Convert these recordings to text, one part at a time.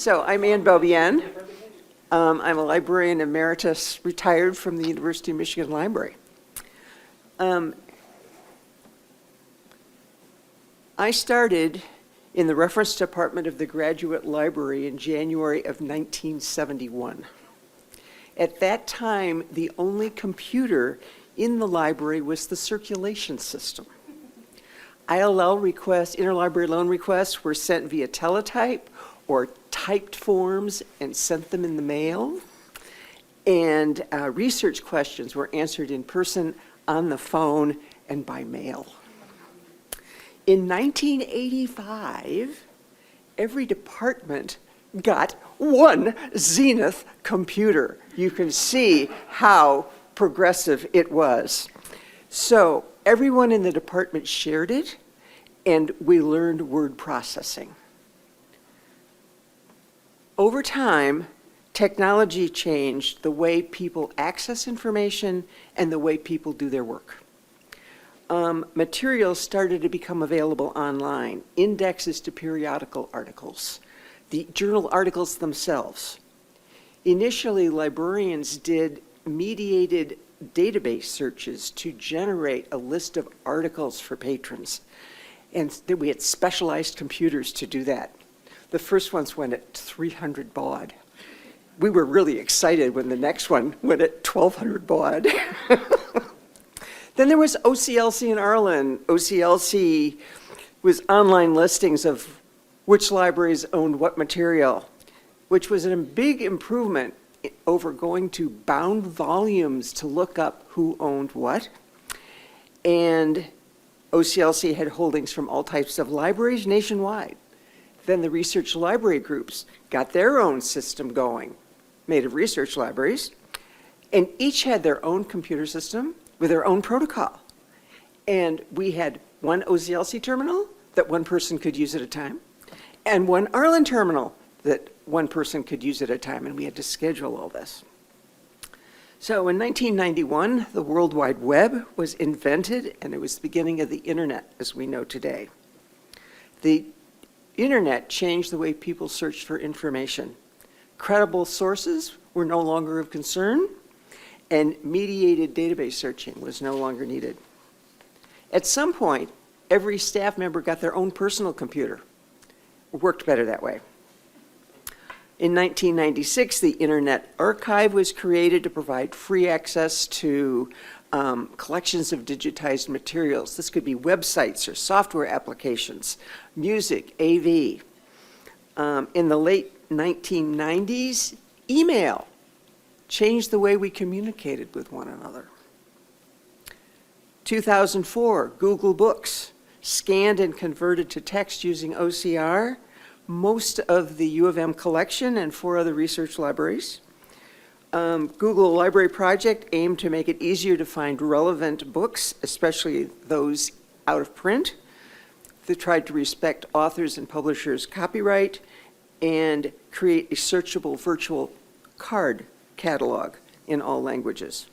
So I'm Ann Beaubien. I'm a librarian emeritus, retired from the University of Michigan Library. I started in the reference department of the Graduate Library in January of 1971. At that time, the only computer in the library was the circulation system. ILL requests, interlibrary loan requests, were sent via teletype or typed forms and sent them in the mail. And research questions were answered in person, on the phone, and by mail. In 1985, every department got one Zenith computer. You can see how progressive it was. So everyone in the department shared it, and we learned word processing. Over time, technology changed the way people access information and the way people do their work. Materials started to become available online, indexes to periodical articles, the journal articles themselves. Initially, librarians did mediated database searches to generate a list of articles for patrons. And we had specialized computers to do that. The first ones went at 300 baud. We were really excited when the next one went at 1,200 baud. Then there was OCLC in Ireland. OCLC was online listings of which libraries owned what material, which was a big improvement over going to bound volumes to look up who owned what. And OCLC had holdings from all types of libraries nationwide. Then the research library groups got their own system going, made of research libraries, and each had their own computer system with their own protocol. And we had one OCLC terminal that one person could use at a time, and one Ireland terminal that one person could use at a time, and we had to schedule all this. So in 1991, the World Wide Web was invented, and it was the beginning of the internet as we know today. The internet changed the way people searched for information. Credible sources were no longer of concern, and mediated database searching was no longer needed. At some point, every staff member got their own personal computer. It worked better that way. In 1996, the Internet Archive was created to provide free access to collections of digitized materials. This could be websites or software applications, music, AV. In the late 1990s, email changed the way we communicated with one another. 2004, Google Books scanned and converted to text using OCR most of the U of M collection and 4 other research libraries. Google Library Project aimed to make it easier to find relevant books, especially those out of print. They tried to respect authors and publishers' copyright and create a searchable virtual card catalog in all languages.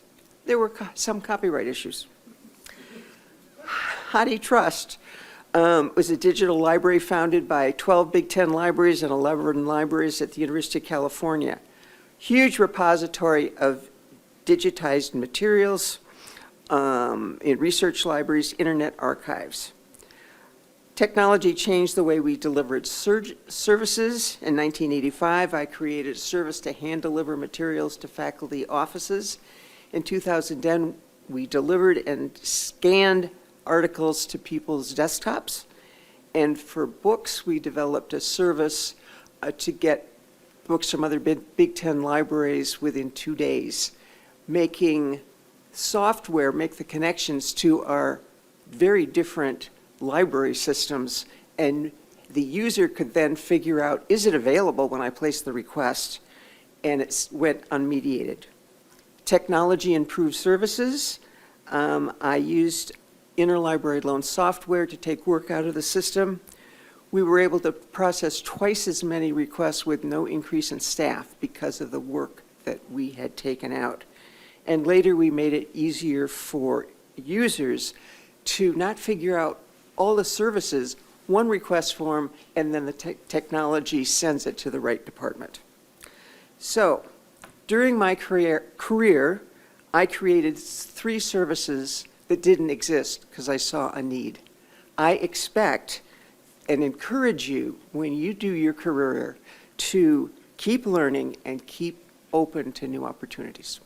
There were some copyright issues. HathiTrust was a digital library founded by 12 Big Ten libraries and 11 libraries at the University of California. Huge repository of digitized materials in research libraries, internet archives. Technology changed the way we delivered services. In 1985, I created a service to hand deliver materials to faculty offices. In 2010, we delivered and scanned articles to people's desktops. And for books, we developed a service to get books from other Big Ten libraries within 2 days, making software make the connections to our very different library systems, and the user could then figure out, is it available when I place the request? And it went unmediated. Technology improved services. I used interlibrary loan software to take work out of the system. We were able to process twice as many requests with no increase in staff because of the work that we had taken out. And later we made it easier for users to not figure out all the services one request form, and then the technology sends it to the right department. So during my career, I created 3 services that didn't exist because I saw a need. I expect and encourage you, when you do your career, to keep learning and keep open to new opportunities.